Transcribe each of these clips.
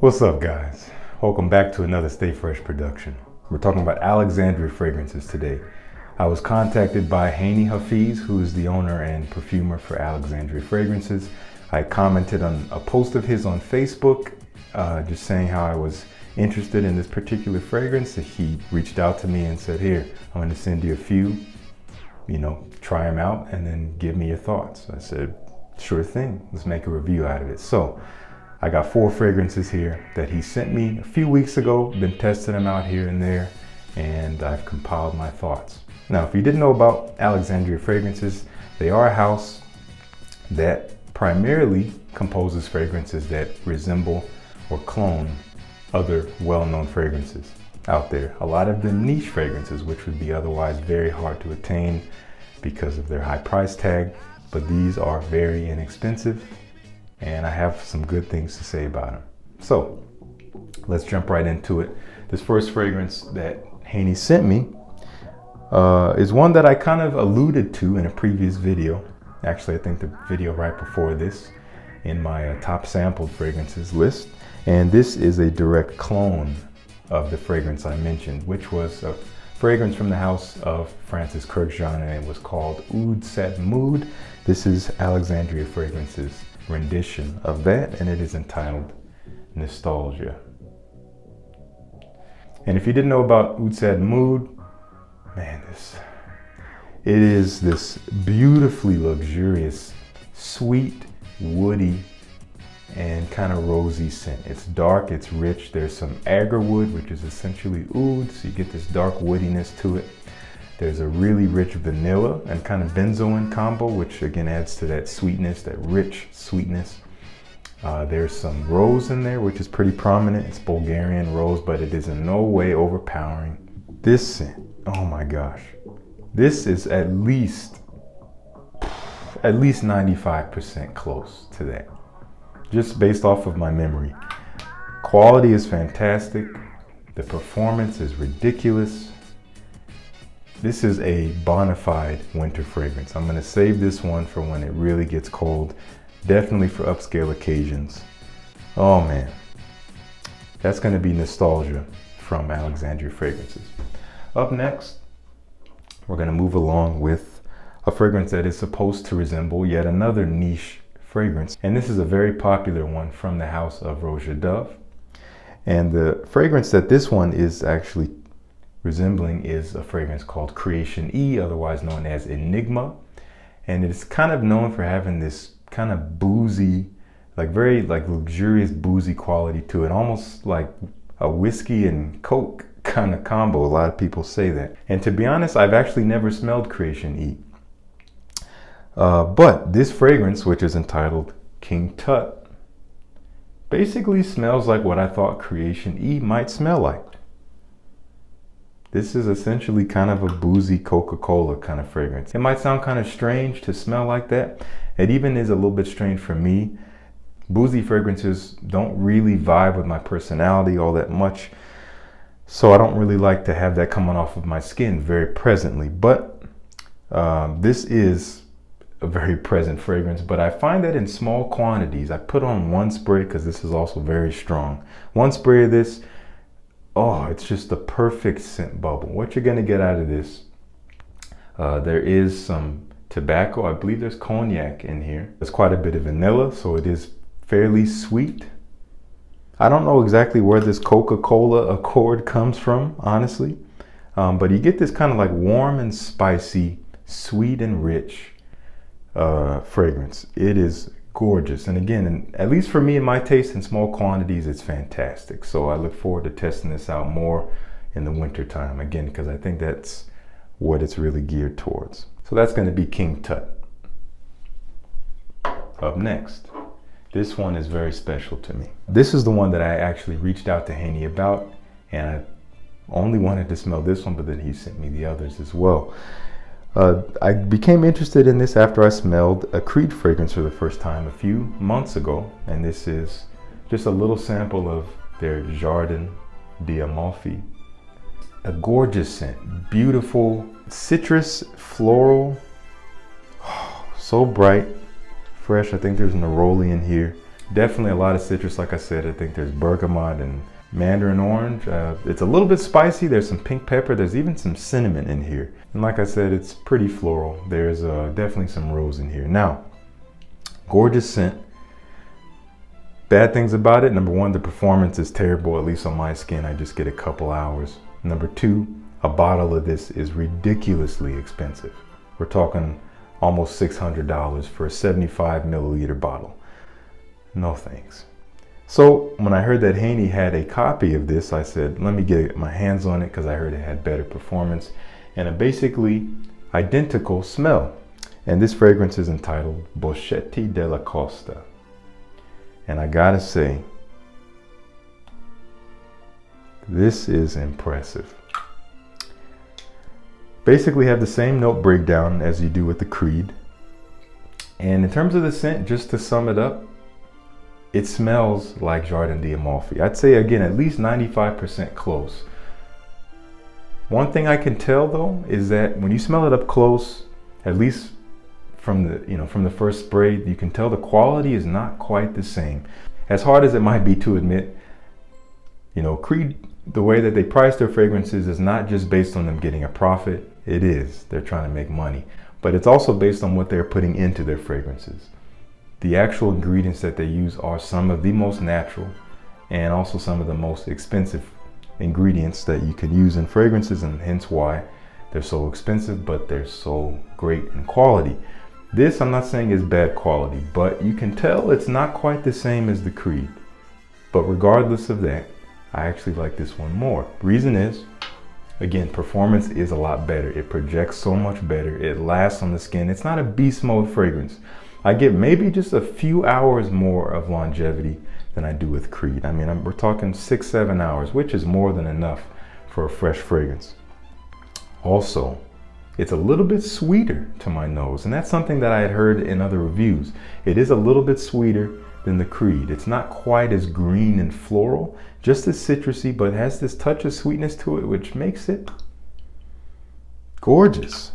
What's up, guys? Welcome back to another Stay Fresh production. We're talking about Alexandria Fragrances today. I was contacted by Hani Hafiz, who is the owner and perfumer for Alexandria Fragrances. I commented on a post of his on Facebook, just saying how I was interested in this particular fragrance. He reached out to me and said, here, I'm going to send you a few, try them out and then give me your thoughts. I said, sure thing, let's make a review out of it. So I got 4 fragrances here that he sent me a few weeks ago, been testing them out here and there, and I've compiled my thoughts. Now, if you didn't know about Alexandria Fragrances, they are a house that primarily composes fragrances that resemble or clone other well-known fragrances out there. A lot of the niche fragrances, which would be otherwise very hard to attain because of their high price tag, but these are very inexpensive, and I have some good things to say about them. So let's jump right into it. This first fragrance that Hani sent me is one that I kind of alluded to in a previous video. Actually, I think the video right before this in my top sampled fragrances list. And this is a direct clone of the fragrance I mentioned, which was a fragrance from the house of Francis Kurkdjian, and it was called Oud Set Mood. This is Alexandria Fragrances' rendition of that, and it is entitled Nostalgia. And if you didn't know about Oud Set Mood, man, it is this beautifully luxurious, sweet, woody, and kind of rosy scent. It's dark, it's rich. There's some agarwood, which is essentially oud, so you get this dark woodiness to it. There's a really rich vanilla and kind of benzoin combo, which again adds to that sweetness, that rich sweetness. There's some rose in there, which is pretty prominent. It's Bulgarian rose, but it is in no way overpowering. This scent, oh my gosh. This is at least 95% close to that, just based off of my memory. Quality is fantastic. The performance is ridiculous. This is a bona fide winter fragrance. I'm gonna save this one for when it really gets cold, definitely for upscale occasions. Oh man, that's gonna be Nostalgia from Alexandria Fragrances. Up next, we're gonna move along with a fragrance that is supposed to resemble yet another niche fragrance. And this is a very popular one from the house of Roja Dove. And the fragrance that this one is actually resembling is a fragrance called Creation E, otherwise known as Enigma. And it's kind of known for having this kind of boozy, very luxurious boozy quality to it, almost like a whiskey and Coke kind of combo. A lot of people say that. And to be honest, I've actually never smelled Creation E. But this fragrance, which is entitled King Tut, basically smells like what I thought Creation E might smell like. This is essentially kind of a boozy Coca-Cola kind of fragrance. It might sound kind of strange to smell like that. It even is a little bit strange for me. Boozy fragrances don't really vibe with my personality all that much, so I don't really like to have that coming off of my skin very presently. But this is a very present fragrance, but I find that in small quantities. I put on 1 spray because this is also very strong. 1 spray of this, oh, it's just the perfect scent bubble. What you're gonna get out of this, there is some tobacco. I believe there's cognac in here. There's quite a bit of vanilla, so it is fairly sweet. I don't know exactly where this Coca-Cola accord comes from, honestly, but you get this kind of like warm and spicy, sweet and rich fragrance. It is gorgeous, and again, at least for me, in my taste, in small quantities, it's fantastic. So I look forward to testing this out more in the winter time, again, because I think that's what it's really geared towards. So that's going to be King Tut. Up next, this one is very special to me. This is the one that I actually reached out to Hani about, and I only wanted to smell this one, but then he sent me the others as well. I became interested in this after I smelled a Creed fragrance for the first time a few months ago, and this is just a little sample of their Jardin De Amalfi. A gorgeous scent, beautiful, citrus, floral, so bright, fresh. I think there's neroli in here. Definitely a lot of citrus, like I said. I think there's bergamot and mandarin orange. It's a little bit spicy. There's some pink pepper. There's even some cinnamon in here. And like I said, it's pretty floral. There's definitely some rose in here. Now, gorgeous scent. Bad things about it: number one, the performance is terrible, at least on my skin. I just get a couple hours. Number two, a bottle of this is ridiculously expensive. We're talking almost $600 for a 75 milliliter bottle. No thanks. So when I heard that Haney had a copy of this, I said, let me get my hands on it, because I heard it had better performance and a basically identical smell. And this fragrance is entitled Boscetti della Costa. And I gotta say, this is impressive. Basically have the same note breakdown as you do with the Creed. And in terms of the scent, just to sum it up, it smells like Jardin De Amalfi. I'd say, again, at least 95% close. One thing I can tell though is that when you smell it up close, at least from the first spray, you can tell the quality is not quite the same. As hard as it might be to admit, Creed, the way that they price their fragrances is not just based on them getting a profit. It is. They're trying to make money. But it's also based on what they're putting into their fragrances. The actual ingredients that they use are some of the most natural and also some of the most expensive ingredients that you can use in fragrances, and hence why they're so expensive, but they're so great in quality. This, I'm not saying is bad quality, but you can tell it's not quite the same as the Creed. But regardless of that, I actually like this one more. Reason is, again, performance is a lot better. It projects so much better. It lasts on the skin. It's not a beast mode fragrance. I get maybe just a few hours more of longevity than I do with Creed. I mean, we're talking 6-7 hours, which is more than enough for a fresh fragrance. Also, it's a little bit sweeter to my nose, and that's something that I had heard in other reviews. It is a little bit sweeter than the Creed. It's not quite as green and floral, just as citrusy, but has this touch of sweetness to it, which makes it gorgeous.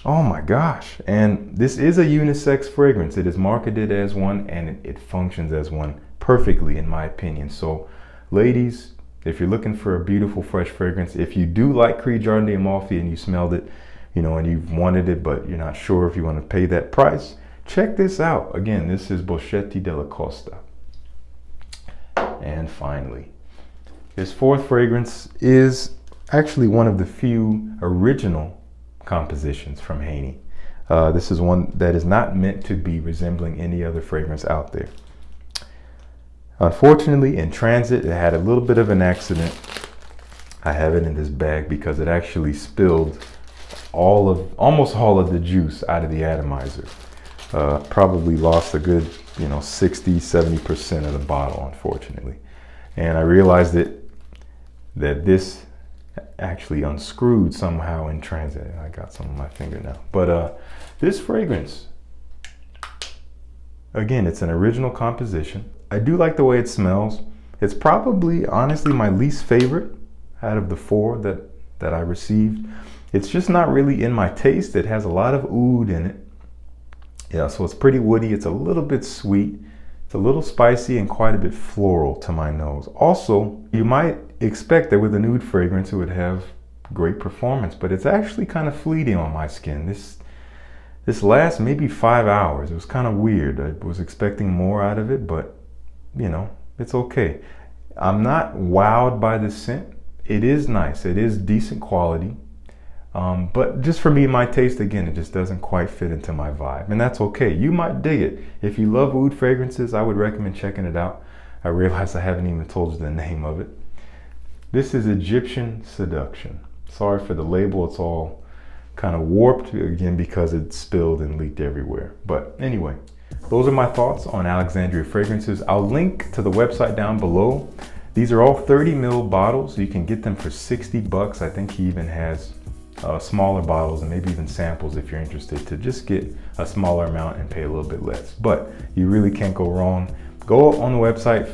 Oh my gosh. And this is a unisex fragrance. It is marketed as one, and it functions as one perfectly, in my opinion. So ladies, if you're looking for a beautiful fresh fragrance, if you do like Creed Jardin De Amalfi and you smelled it, and you've wanted it, but you're not sure if you want to pay that price, check this out. Again, this is Boscetti della Costa. And finally, this fourth fragrance is actually one of the few original compositions from Haney. This is one that is not meant to be resembling any other fragrance out there. Unfortunately, in transit, it had a little bit of an accident. I have it in this bag because it actually spilled almost all of the juice out of the atomizer. Probably lost a good 60-70% of the bottle, unfortunately. And I realized that this actually unscrewed somehow in transit. I got some on my finger now. But this fragrance, again, it's an original composition. I do like the way it smells. It's probably, honestly, my least favorite out of the four that I received. It's just not really in my taste. It has a lot of oud in it. Yeah, so it's pretty woody. It's a little bit sweet. It's a little spicy and quite a bit floral to my nose. Also, you might expect that with an oud fragrance, it would have great performance, but it's actually kind of fleeting on my skin. This lasts maybe 5 hours. It was kind of weird. I was expecting more out of it, but it's okay. I'm not wowed by the scent. It is nice. It is decent quality. But just for me, my taste, again, it just doesn't quite fit into my vibe. And that's okay. You might dig it. If you love oud fragrances, I would recommend checking it out. I realize I haven't even told you the name of it. This is Egyptian Seduction. Sorry for the label. It's all kind of warped, again, because it spilled and leaked everywhere. But anyway, those are my thoughts on Alexandria Fragrances. I'll link to the website down below. These are all 30 ml bottles. You can get them for $60. I think he even has smaller bottles and maybe even samples if you're interested to just get a smaller amount and pay a little bit less. But you really can't go wrong. Go on the website,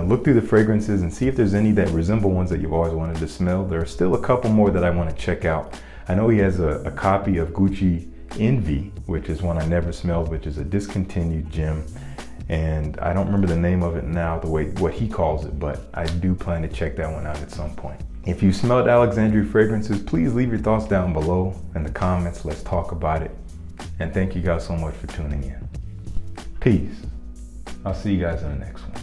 look through the fragrances and see if there's any that resemble ones that you've always wanted to smell. There are still a couple more that I want to check out. I know he has a copy of Gucci Envy, which is one I never smelled, which is a discontinued gem. And I don't remember the name of it now, what he calls it, but I do plan to check that one out at some point. If you smelled Alexandria Fragrances, please leave your thoughts down below in the comments. Let's talk about it. And thank you guys so much for tuning in. Peace. I'll see you guys in the next one.